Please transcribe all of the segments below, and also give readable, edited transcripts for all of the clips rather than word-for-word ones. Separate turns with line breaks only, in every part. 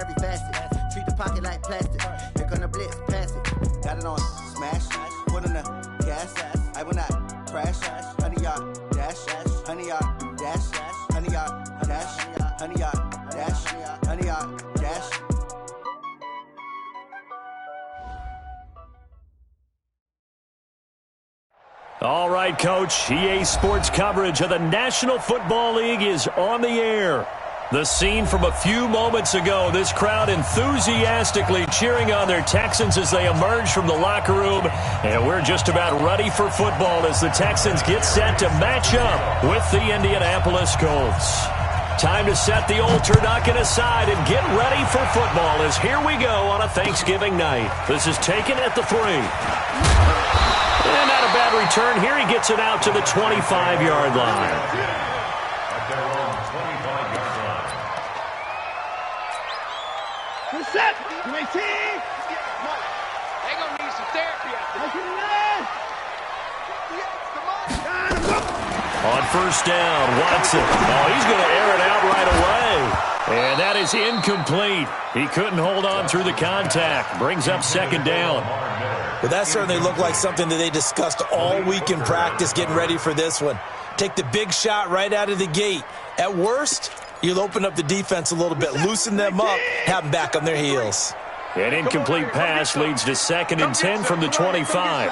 every facet. Treat the pocket like plastic. Here gonna blitz, pass it. Got it on smash. Put on the gas. I will not crash. 100-yard dash. 100-yard dash. 100-yard dash. 100-yard dash. 100-yard dash.
All right, Coach. EA Sports coverage of the National Football League is on the air. The scene from a few moments ago, this crowd enthusiastically cheering on their Texans as they emerge from the locker room. And we're just about ready for football as the Texans get set to match up with the Indianapolis Colts. Time to set the old turducken aside and get ready for football as here we go on a Thanksgiving night. This is taken at the 3. And not a bad return here. He gets it out to the 25-yard line.
Good set. Great team. They're going to need some therapy out there.
On first down, Watson. Oh, he's going to air it out right away. And that is incomplete. He couldn't hold on through the contact. Brings up second down.
Well, that certainly looked like something that they discussed all week in practice, getting ready for this one. Take the big shot right out of the gate. At worst, you'll open up the defense a little bit, loosen them up, have them back on their heels.
An incomplete pass leads to 2nd and 10 from the 25.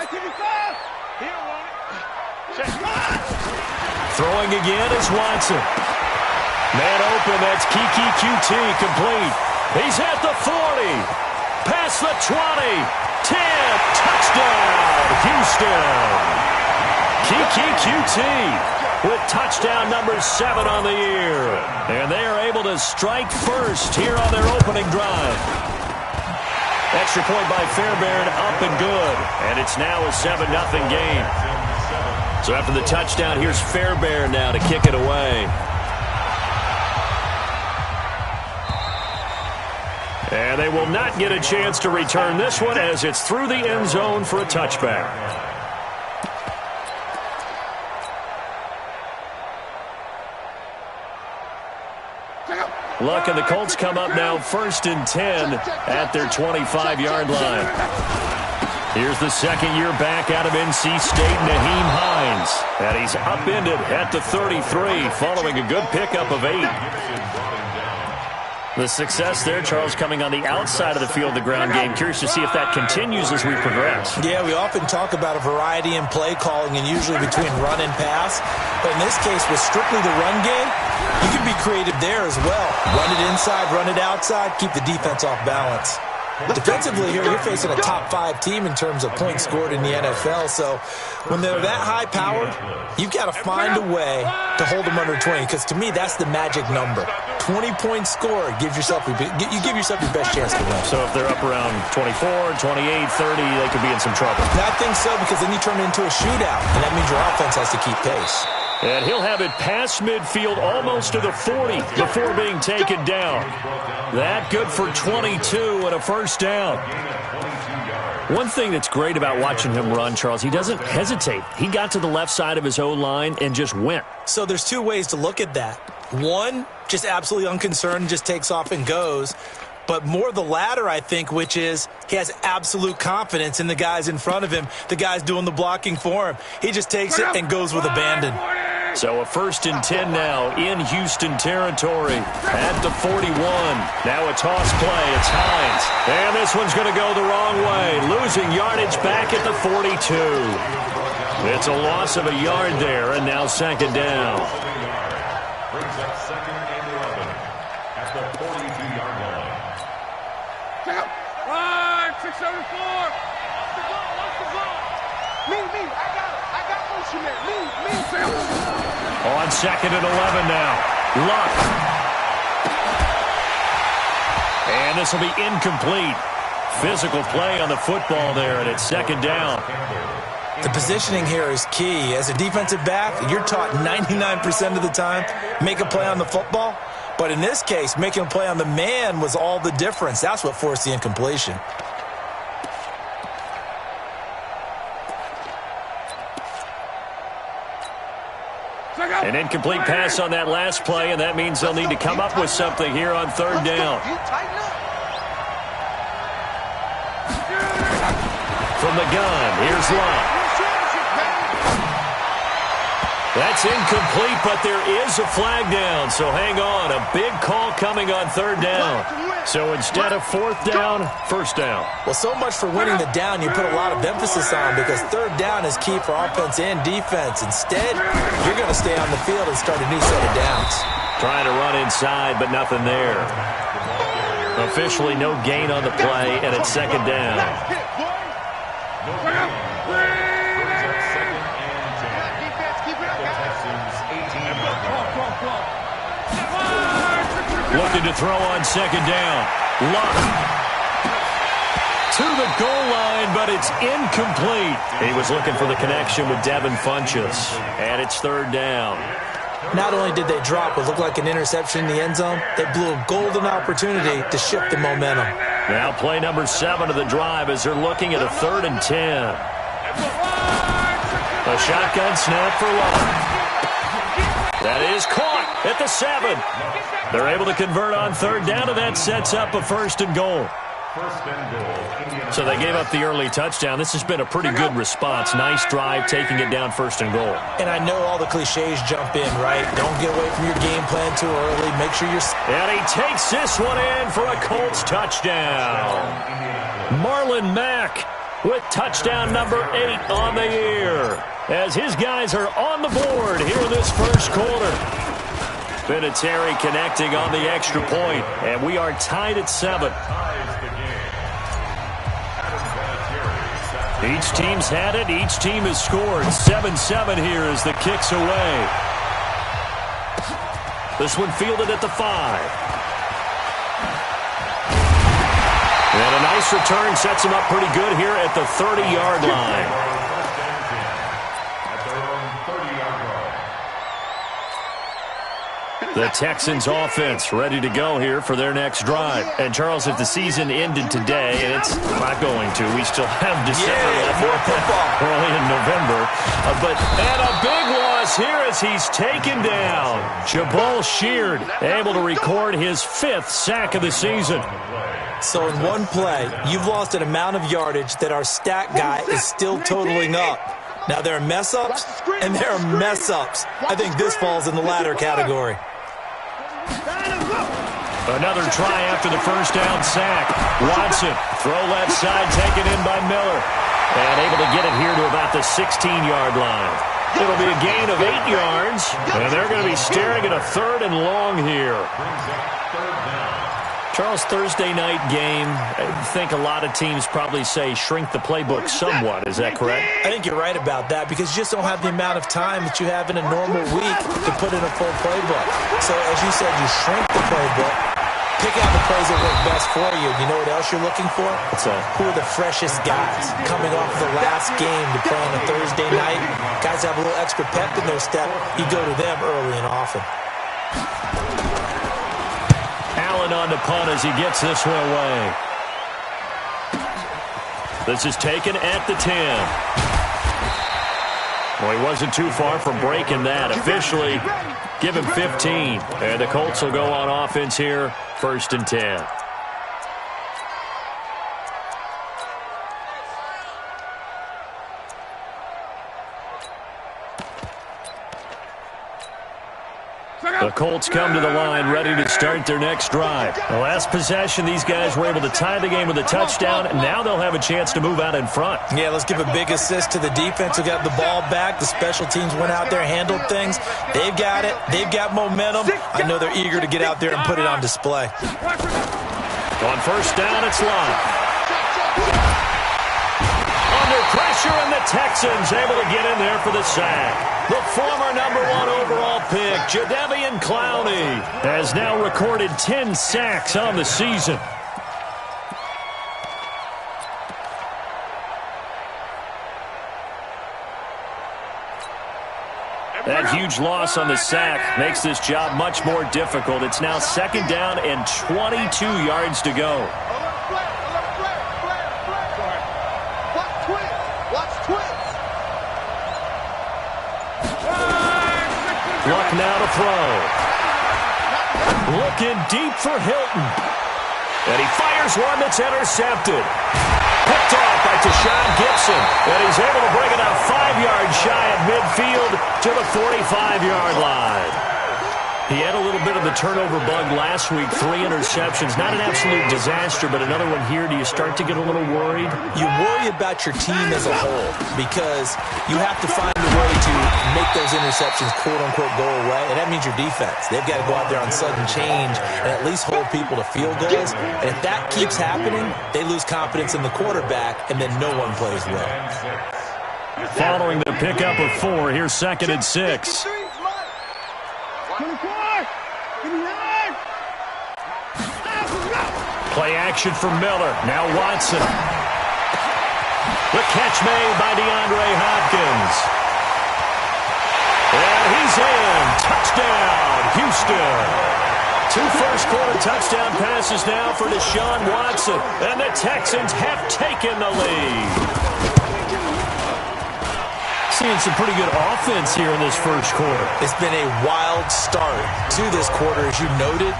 Throwing again is Watson. Man open, that's Kiki QT complete. He's at the 40. Past the 20. 10, touchdown, Houston. Kiki QT with touchdown number 7 on the year. And they are able to strike first here on their opening drive. Extra point by Fairbairn, up and good. And it's now a 7-0 game. So after the touchdown, here's Fairbairn now to kick it away. And they will not get a chance to return this one as it's through the end zone for a touchback. Luck and the Colts come up now 1st and 10 at their 25-yard line. Here's the second-year back out of NC State, Naheem Hines. And he's upended at the 33 following a good pickup of 8. The success there, Charles, coming on the outside of the field, the ground game. Curious to see if that continues as we progress.
Yeah, we often talk about a variety in play calling and usually between run and pass. But in this case, with strictly the run game, you can be creative there as well. Run it inside, run it outside, keep the defense off balance. Defensively here, you're facing a top-5 team in terms of points scored in the NFL. So when they're that high-powered, you've got to find a way to hold them under 20. Because to me, that's the magic number. 20 points scored, you give yourself your best chance to win.
So if they're up around 24, 28, 30, they could be in some trouble.
I think so, because then you turn it into a shootout, and that means your offense has to keep pace.
And he'll have it past midfield almost to the 40 before being taken down. That good for 22 and a first down. One thing that's great about watching him run, Charles, he doesn't hesitate. He got to the left side of his O-line and just went.
So there's 2 ways to look at that. One, just absolutely unconcerned, just takes off and goes. But more the latter, I think, which is he has absolute confidence in the guys in front of him, the guys doing the blocking for him. He just takes it and goes with abandon.
So a 1st and 10 now in Houston territory at the 41. Now a toss play. It's Hines. And this one's going to go the wrong way. Losing yardage back at the 42. It's a loss of a yard there, and now 2nd down.
Brings up 2nd and 11 at the 42-yard line.
674. Watch the ball. Me. I got motion there. Me.
On 2nd and 11 now. Luck. And this will be incomplete. Physical play on the football there, and it's 2nd down.
The positioning here is key. As a defensive back, you're taught 99% of the time, make a play on the football. But in this case, making a play on the man was all the difference. That's what forced the incompletion.
An incomplete pass on that last play, and that means they'll need to come up with something here on third down. From the gun, here's Love. That's incomplete, but there is a flag down, so hang on. A big call coming on third down. So instead of fourth down, first down.
Well, so much for winning the down you put a lot of emphasis on, because third down is key for offense and defense. Instead, you're going to stay on the field and start a new set of downs.
Trying to run inside, but nothing there. Officially no gain on the play, and it's second down. Looking to throw on second down. Luck to the goal line, but it's incomplete. He was looking for the connection with Devin Funchess, and it's third down.
Not only did they drop what looked like an interception in the end zone, they blew a golden opportunity to shift the momentum.
Now play number 7 of the drive as they're looking at a 3rd and 10. A shotgun snap for Luck. That is caught at the 7. They're able to convert on third down, and that sets up a 1st and goal. So they gave up the early touchdown. This has been a pretty good response. Nice drive, taking it down 1st and goal.
And I know all the cliches jump in, right? Don't get away from your game plan too early. Make sure you're...
And he takes this one in for a Colts touchdown. Marlon Mack with touchdown number 8 on the year, as his guys are on the board here in this first quarter. Vinatieri connecting on the extra point, and we are tied at 7. Each team's had it. Each team has scored. 7-7 here as the kick's away. This one fielded at the 5. And a nice return sets him up pretty good here at the 30-yard line. The Texans offense ready to go here for their next drive. And, Charles, if the season ended today, and it's not going to, we still have December left, early in November. And a big loss here as he's taken down. Jabal Sheard able to record his 5th sack of the season.
So in one play, you've lost an amount of yardage that our stat guy is still totaling up. Now, there are mess-ups, and there are mess-ups. I think this falls in the latter category.
Another try after the first down sack. Watson, throw left side, taken in by Miller. And able to get it here to about the 16-yard line. It'll be a gain of 8 yards, and they're going to be staring at a 3rd and long here. Charles, Thursday night game, I think a lot of teams probably say shrink the playbook somewhat. Is that correct?
I think you're right about that, because you just don't have the amount of time that you have in a normal week to put in a full playbook. So, as you said, you shrink the playbook, pick out the plays that work best for you. You know what else you're looking for?
What's that?
Who are the freshest guys coming off the last game to play on a Thursday night? Guys have a little extra pep in their step. You go to them early and often.
Allen on the punt as he gets this one away. This is taken at the 10. Well, he wasn't too far from breaking that. Officially, give him 15. And the Colts will go on offense here, 1st and 10. The Colts come to the line ready to start their next drive. The last possession, these guys were able to tie the game with a touchdown, and now they'll have a chance to move out in front.
Yeah, let's give a big assist to the defense who got the ball back. The special teams went out there, handled things. They've got it. They've got momentum. I know they're eager to get out there and put it on display.
On first down, it's Love. Under pressure, and the Texans able to get in there for the sack. The former number 1 overall pick, Jadeveon Clowney, has now recorded 10 sacks on the season. That huge loss on the sack makes this job much more difficult. It's now 2nd down and 22 yards to go. Luck now to throw. Looking deep for Hilton. And he fires one that's intercepted. Picked off by Tashawn Gibson. And he's able to bring it out 5 yards shy of midfield to the 45-yard line. He had a little bit of the turnover bug last week, 3 interceptions. Not an absolute disaster, but another one here. Do you start to get a little worried?
You worry about your team as a whole because you have to find a way to make those interceptions, quote-unquote, go away, and that means your defense. They've got to go out there on sudden change and at least hold people to field goals. And if that keeps happening, they lose confidence in the quarterback, and then no one plays well.
Following the pickup of 4, here's 2nd and 6. Play action for Miller. Now Watson. The catch made by DeAndre Hopkins. And he's in. Touchdown, Houston. 2 first-quarter touchdown passes now for Deshaun Watson. And the Texans have taken the lead. Seeing some pretty good offense here in this first quarter.
It's been a wild start to this quarter, as you noted.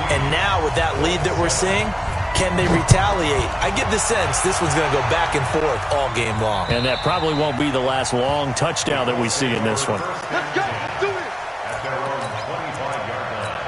And now with that lead that we're seeing, can they retaliate? I get the sense this one's going to go back and forth all game long.
And that probably won't be the last long touchdown that we see in this one.
Let's go. Do it.
At their own 25-yard line.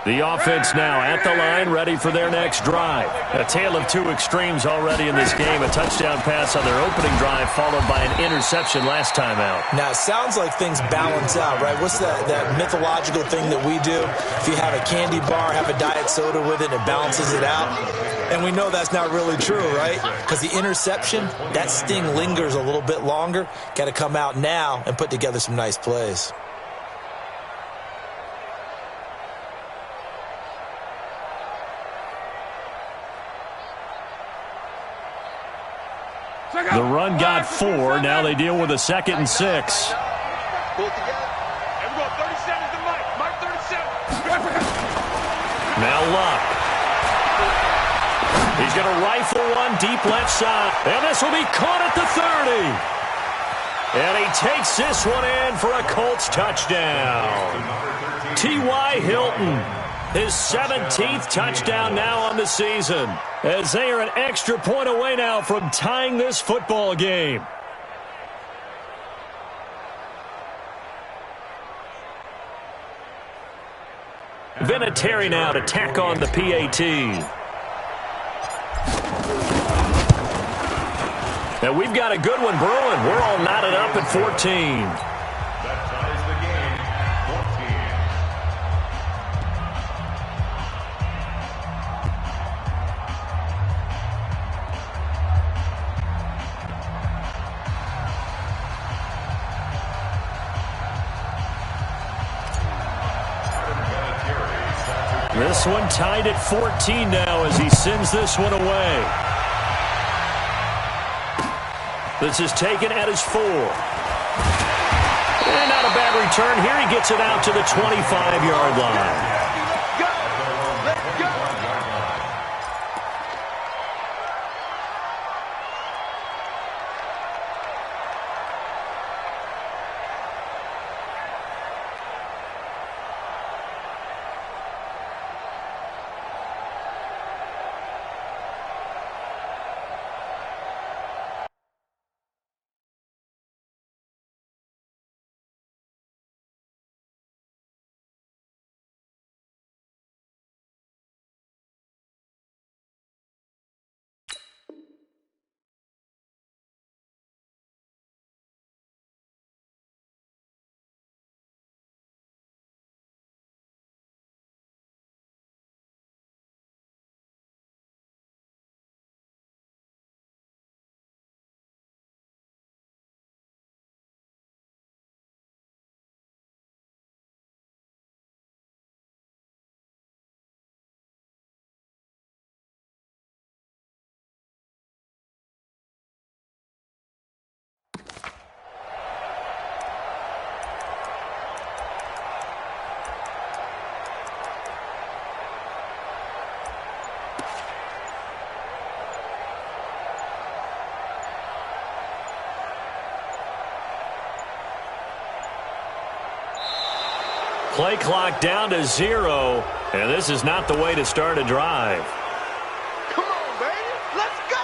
The offense now at the line, ready for their next drive. A tale of 2 extremes already in this game. A touchdown pass on their opening drive, followed by an interception last time out.
Now, it sounds like things balance out, right? What's that mythological thing that we do? If you have a candy bar, have a diet soda with it, and it balances it out. And we know that's not really true, right? Because the interception, that sting lingers a little bit longer. Got to come out now and put together some nice plays.
The run got 4. Now they deal with a 2nd and 6.
Pull it together. Here we go. 37 to Mike. Mike 37.
Now Luck. He's going to rifle one deep left side. And this will be caught at the 30. And he takes this one in for a Colts touchdown. T.Y. Hilton. His 17th touchdown now on the season, as they are an extra point away now from tying this football game. Vinatieri now to tack on the PAT. Now we've got a good one brewing. We're all knotted up at 14.
That ties the game, 14.
This one tied at 14 now as he sends this one away. This is taken at his 4. And not a bad return here. He gets it out to the 25-yard line. Play clock down to 0, and this is not the way to start a drive.
Come on, baby. Let's go.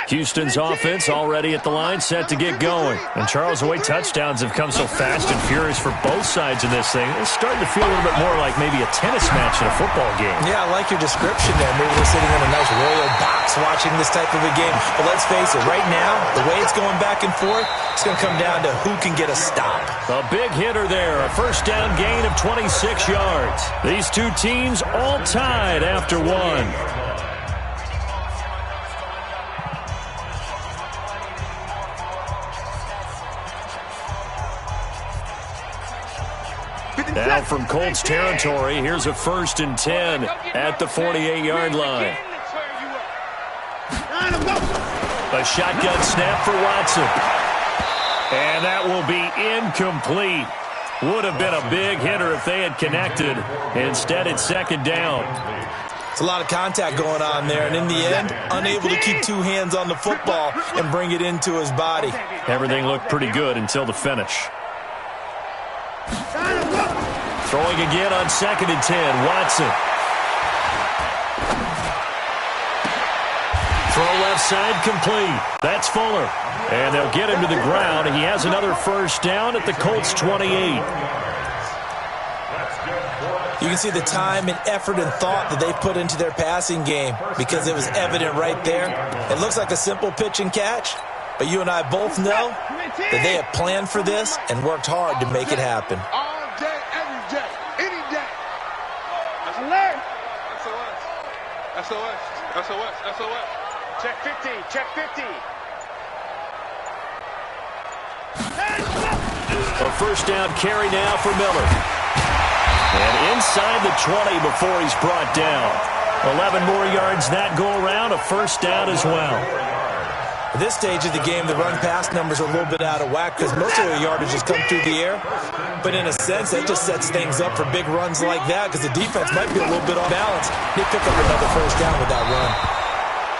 Houston's offense already at the line, set to get going. And Charles, the way touchdowns have come so fast and furious for both sides in this thing, it's starting to feel a little bit more like maybe a tennis match in a football game.
Yeah, I like your description there. Maybe they're sitting in a nice royal box watching this type of a game. But let's face it, right now, the way it's going back and forth, it's going to come down to who can get a stop.
A big hitter there, a first down gain of 26 yards. These two teams all tied after one. Now from Colts territory, here's a 1st and 10 at the 48-yard line. A shotgun snap for Watson. And that will be incomplete. Would have been a big hitter if they had connected. Instead, it's 2nd down.
It's a lot of contact going on there, and in the end, unable to keep two hands on the football and bring it into his body.
Everything looked pretty good until the finish. Throwing again on 2nd and 10, Watson. Throw left side complete. That's Fuller. And they'll get him to the ground. He has another first down at the Colts 28.
You can see the time and effort and thought that they put into their passing game because it was evident right there. It looks like a simple pitch and catch, but you and I both know that they have planned for this and worked hard to make it happen.
SOS. Check 50. Check 50.
A first down carry now for Miller. And inside the 20 before he's brought down. 11 more yards that go around. A first down as well.
At this stage of the game, the run-pass numbers are a little bit out of whack because most of their yardage has come through the air. But in a sense, that just sets things up for big runs like that because the defense might be a little bit off balance. They pick up another first down with that run.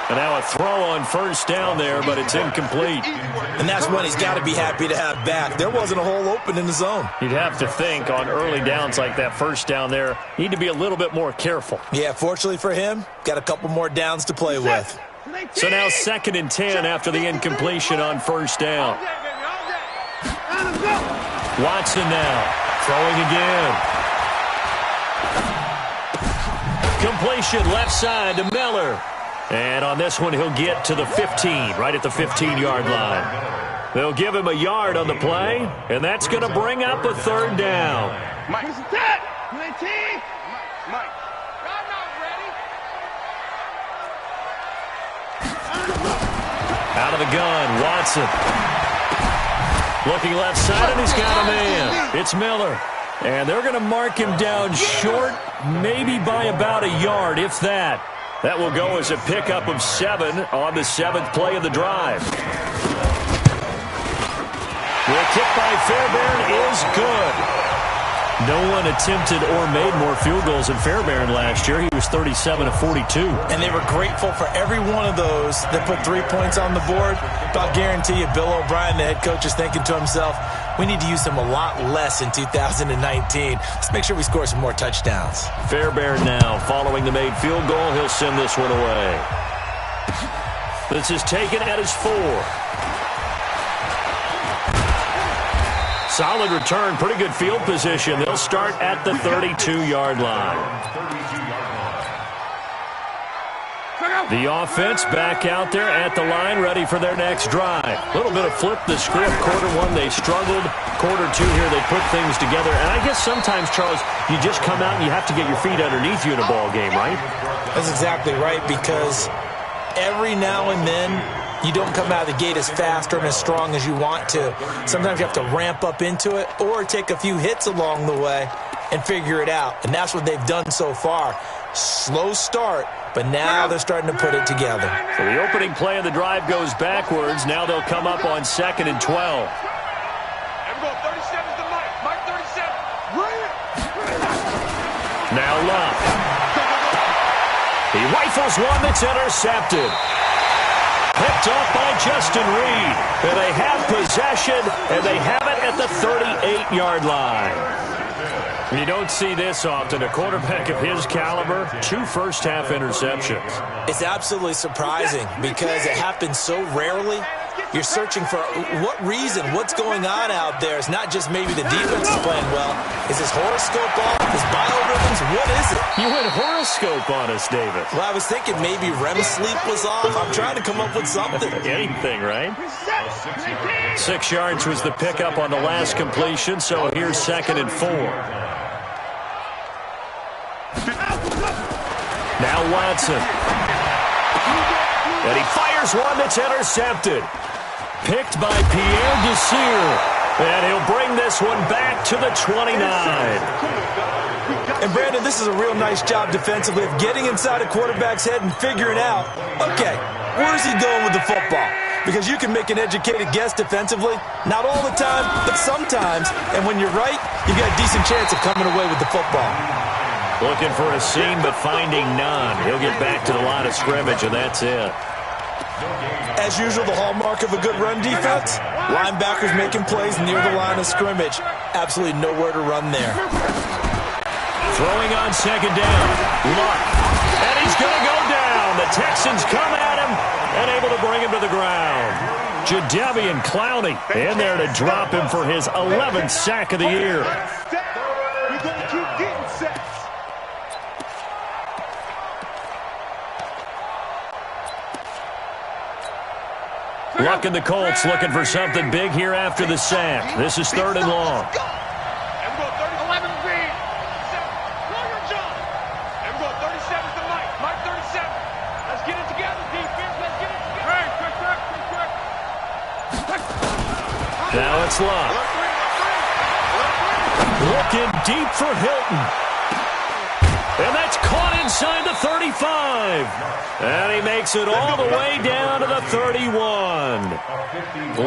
And now a throw on first down there, but it's incomplete.
And that's one he's got to be happy to have back. There wasn't a hole open in the zone.
You'd have to think on early downs like that first down there, need to be a little bit more careful.
Yeah, fortunately for him, got a couple more downs to play with.
So now 2nd and 10 after the incompletion on first down. Watson now throwing again. Completion left side to Miller. And on this one, he'll get to the 15, right at the 15-yard line. They'll give him a yard on the play, and that's going to bring up a 3rd down.
Mike. 19. Mike. I'm not ready.
Out of the gun, Watson. Looking left side, and he's got a man. It's Miller. And they're going to mark him down short, maybe by about a yard, if that. That will go as a pickup of 7 on the 7th play of the drive. The kick by Fairbairn is good. No one attempted or made more field goals than Fairbairn last year. He was 37 of 42.
And they were grateful for every one of those that put 3 points on the board. But I'll guarantee you, Bill O'Brien, the head coach, is thinking to himself, we need to use them a lot less in 2019. Let's make sure we score some more touchdowns.
Fairbairn now following the made field goal. He'll send this one away. This is taken at his 4. Solid return, pretty good field position. They'll start at the 32-yard line. The offense back out there at the line, ready for their next drive. A little bit of flip the script. Quarter 1, they struggled. Quarter 2 here, they put things together. And I guess sometimes, Charles, you just come out and you have to get your feet underneath you in a ball game, right?
That's exactly right, because every now and then, you don't come out of the gate as fast or as strong as you want to. Sometimes you have to ramp up into it or take a few hits along the way and figure it out. And that's what they've done so far. Slow start, but now they're starting to put it together.
So the opening play of the drive goes backwards. Now they'll come up on 2nd and 12.
Everyone, 37's the Mike. Mike 37.
Now Luck. He rifles one that's intercepted. Picked off by Justin Reed. And they have possession, and they have it at the 38-yard line. You don't see this often. A quarterback of his caliber, 2 first-half interceptions.
It's absolutely surprising because it happens so rarely. You're searching for what reason, what's going on out there. It's not just maybe the defense is playing well. Is his horoscope off? His biorhythms? What is it?
You went horoscope on us, David.
Well, I was thinking maybe REM sleep was off. I'm trying to come up with something.
Anything, right? 6 yards was the pickup on the last completion, so here's 2nd and 4. Now Watson. And he fires one that's intercepted. Picked by Pierre Desir. And he'll bring this one back to the 29.
And Brandon, this is a real nice job defensively of getting inside a quarterback's head and figuring out, okay, where's he going with the football? Because you can make an educated guess defensively. Not all the time, but sometimes. And when you're right, you've got a decent chance of coming away with the football.
Looking for a seam, but finding none. He'll get back to the line of scrimmage, and that's it.
As usual, the hallmark of a good run defense, linebackers making plays near the line of scrimmage. Absolutely nowhere to run there.
Throwing on 2nd down. Luck. And he's going to go down. The Texans come at him and able to bring him to the ground. Jadeveon Clowney in there to drop him for his 11th sack of the year.
We're going to keep getting sacks.
Luck and the Colts looking for something big here after the sack. This is 3rd and long.
Everyone, 11 green. Roll your job. Everyone, 37's the Mike. Mike 37. Let's get it together, defense. Let's get it together. Hey, quick.
Now it's Luck. Looking deep for Hilton. And that's caught inside the 35. And he makes it all the way down to the 31.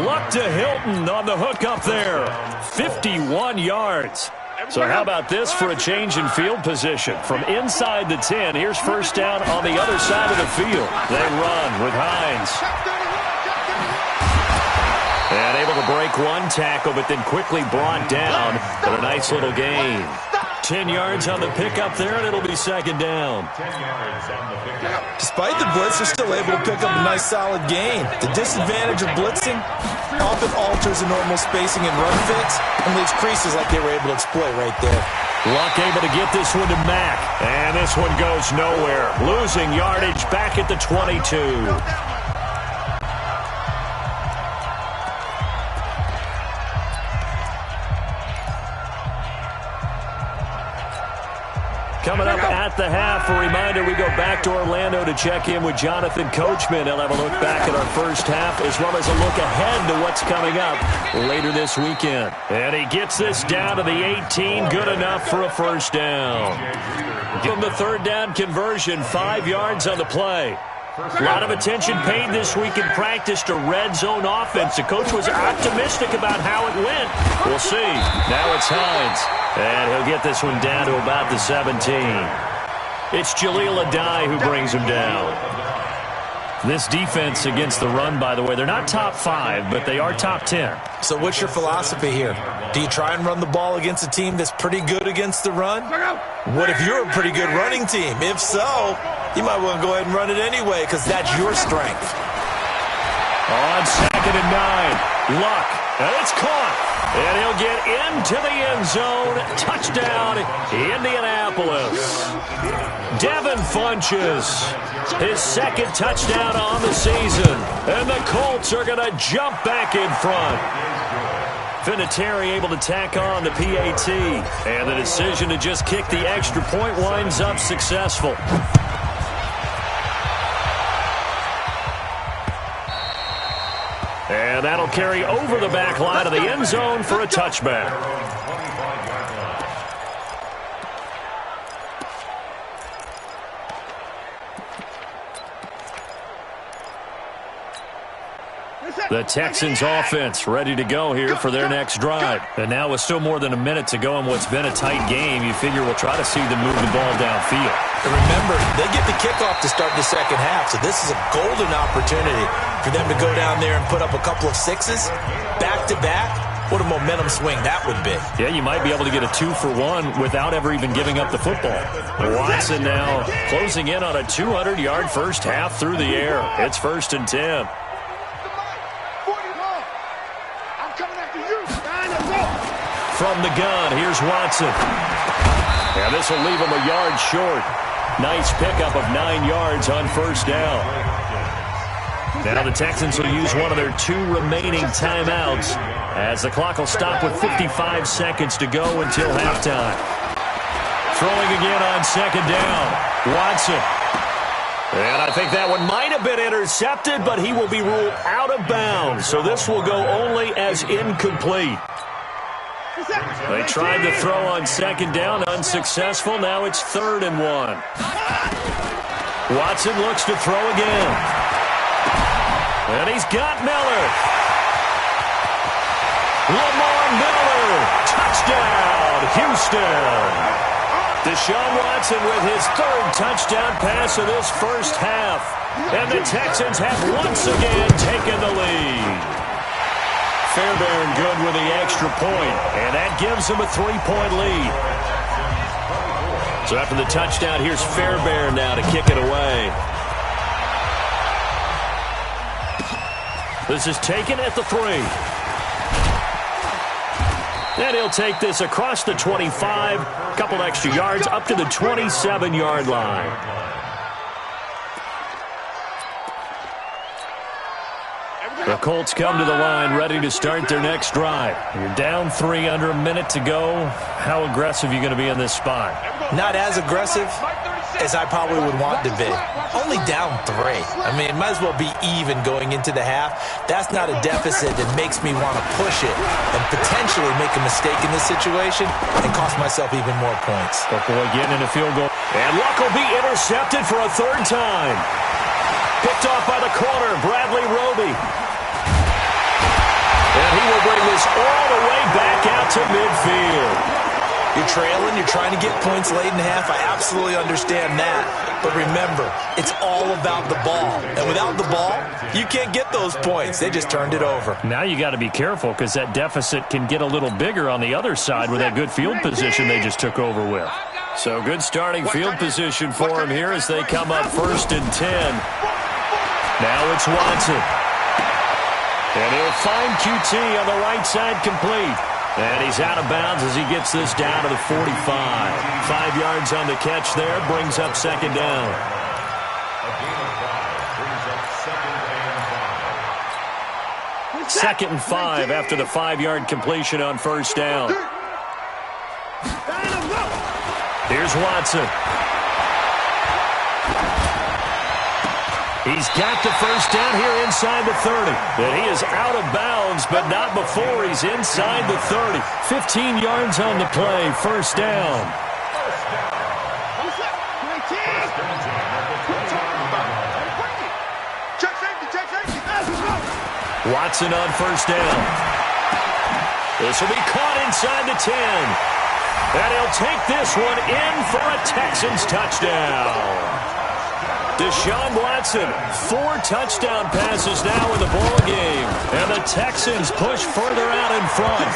Luck to Hilton on the hook up there. 51 yards. So how about this for a change in field position? From inside the 10, here's first down on the other side of the field. They run with Hines. And able to break one tackle, but then quickly brought down for a nice little gain. 10 yards on the pickup there, and it'll be second down.
10 yards on the pickup.
Despite the blitz, they're still able to pick up a nice solid gain. The disadvantage of blitzing often alters the normal spacing and run fits and leaves creases like they were able to exploit right there.
Luck able to get this one to Mack, and this one goes nowhere. Losing yardage back at the 22. Coming up at the half, a reminder, we go back to Orlando to check in with Jonathan Coachman. He'll have a look back at our first half as well as a look ahead to what's coming up later this weekend. And he gets this down to the 18, good enough for a first down. From the third down conversion, 5 yards on the play. A lot of attention paid this week in practice to red zone offense. The coach was optimistic about how it went. We'll see. Now it's Hines. And he'll get this one down to about the 17. It's Jaleel Adai who brings him down. This defense against the run, by the way, they're not top 5, but they are top 10.
So what's your philosophy here? Do you try and run the ball against a team that's pretty good against the run? What if you're a pretty good running team? If so, you might want to go ahead and run it anyway because that's your strength.
On 2nd and 9, Luck, and it's caught. And he'll get into the end zone. Touchdown, Indianapolis. Devin Funches, his second touchdown on the season. And the Colts are going to jump back in front. Vinatieri able to tack on the PAT. And the decision to just kick the extra point winds up successful. And that'll carry over the back line of the end zone for a touchback. The Texans offense ready to go here for their next drive. And now with still more than a minute to go in what's been a tight game, you figure we'll try to see them move the ball downfield.
And remember, they get the kickoff to start the second half, so this is a golden opportunity for them to go down there and put up a couple of sixes back-to-back. What a momentum swing that would be.
Yeah, you might be able to get a 2-for-1 without ever even giving up the football. Watson now closing in on a 200-yard first half through the air. It's 1st and 10. From the gun, here's Watson. And this will leave him a yard short. Nice pickup of 9 yards on first down. Now the Texans will use one of their 2 remaining timeouts as the clock will stop with 55 seconds to go until halftime. Throwing again on 2nd down. Watson. And I think that one might have been intercepted, but he will be ruled out of bounds. So this will go only as incomplete. They tried to throw on 2nd down, unsuccessful. Now it's 3rd and 1. Watson looks to throw again. And he's got Miller. Lamar Miller. Touchdown, Houston. Deshaun Watson with his 3rd touchdown pass of this first half. And the Texans have once again taken the lead. Fairbairn good with the extra point, and that gives them a 3-point lead. So after the touchdown, here's Fairbairn now to kick it away. This is taken at the 3. And he'll take this across the 25, a couple extra yards up to the 27-yard line. The Colts come to the line ready to start their next drive. You're down 3, under a minute to go. How aggressive are you going to be in this spot?
Not as aggressive, as I probably would want to be. Only down 3. I mean, it might as well be even going into the half. That's not a deficit that makes me want to push it and potentially make a mistake in this situation and cost myself even more points.
Buffalo getting in a field goal. And Luck will be intercepted for a 3rd time. Picked off by the corner, Bradley Roby. And he will bring this all the way back out to midfield.
You're trailing, you're trying to get points late in half. I absolutely understand that. But remember, it's all about the ball. And without the ball, you can't get those points. They just turned it over.
Now you got to be careful because that deficit can get a little bigger on the other side with that good field position they just took over with. So good starting field position for him here as they come up 1st and 10. Now it's Watson. And he'll find QT on the right side complete. And he's out of bounds as he gets this down to the 45. 5 yards on the catch there, brings up 2nd down.
A gain of 5 brings up 2nd and 5.
2nd and 5 after the 5-yard completion on 1st down. Here's Watson. He's got the 1st down here inside the 30. And he is out of bounds, but not before he's inside the 30. 15 yards on the play, 1st down. Watson on 1st down. This will be caught inside the 10. And he'll take this one in for a Texans touchdown. Deshaun Watson, 4 touchdown passes now in the ball game. And the Texans push further out in front.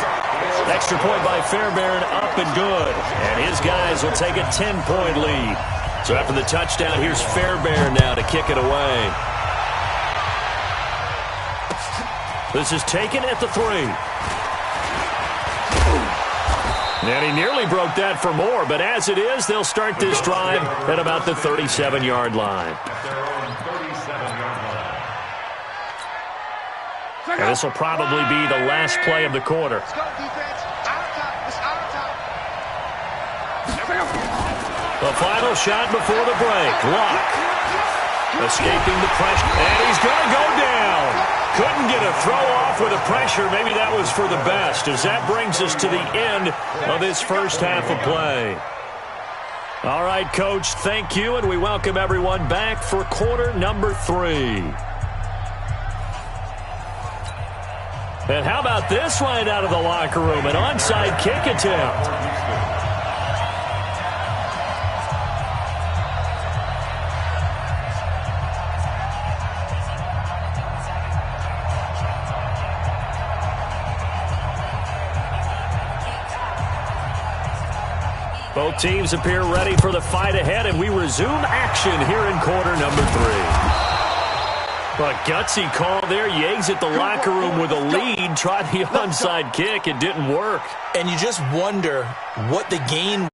Extra point by Fairbairn, up and good. And his guys will take a 10-point lead. So after the touchdown, here's Fairbairn now to kick it away. This is taken at the 3. And he nearly broke that for more, but as it is, they'll start this drive at about the 37-yard line. And this will probably be the last play of the quarter. The final shot before the break. Luck escaping the pressure, and he's going to go down. Couldn't get a throw off with the pressure. Maybe that was for the best, as that brings us to the end of this 1st half of play. All right, Coach, thank you, and we welcome everyone back for quarter number 3. And how about this right out of the locker room? An onside kick attempt. Both teams appear ready for the fight ahead, and we resume action here in quarter number 3. A gutsy call there. Yates at the locker room with a lead. Tried the onside kick. It didn't work.
And you just wonder what the gain